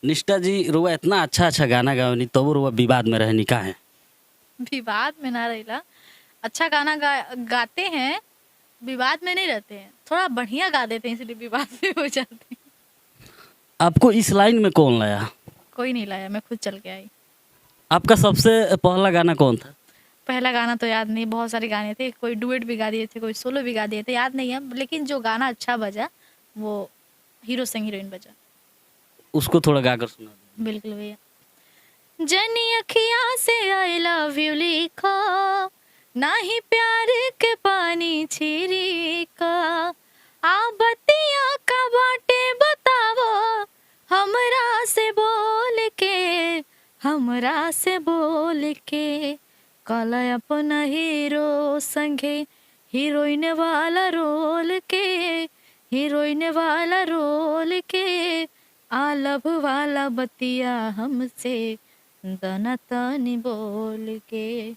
निष्ठा जी रुआ इतना अच्छा अच्छा गाना गावनी तब रुआ विवाद में रहनी का है। विवाद में ना रहिला। अच्छा गाना गाते हैं, विवाद में नहीं रहते हैं। थोड़ा बढ़िया गा देते हैं इसलिए विवाद में हो जाते हैं। आपको इस लाइन में कौन लाया? कोई नहीं लाया, मैं खुद चल के आई। आपका सबसे पहला गाना कौन था? पहला गाना तो याद नहीं, बहुत सारे गाने थे, कोई डुएट भी गा दिए थे, कोई सोलो भी गा दिए थे, याद नहीं है, लेकिन जो गाना अच्छा बजा वो हीरो संग हीरोइन बजा। उसको थोड़ा गाकर सुना दो। बिल्कुल भैया। जनी अखिया से आई लव यू लिखा, ना ही प्यार के पानी छिरी का, आ बतिया का बाटे बतावो, हमरा से बोल के, हमरा से बोल के, कल अपना हीरो संगे हीरोइन वाला रोल के, हीरोइन वाला रोल के, आलभ वाला बतिया हमसे दना तनी बोल के।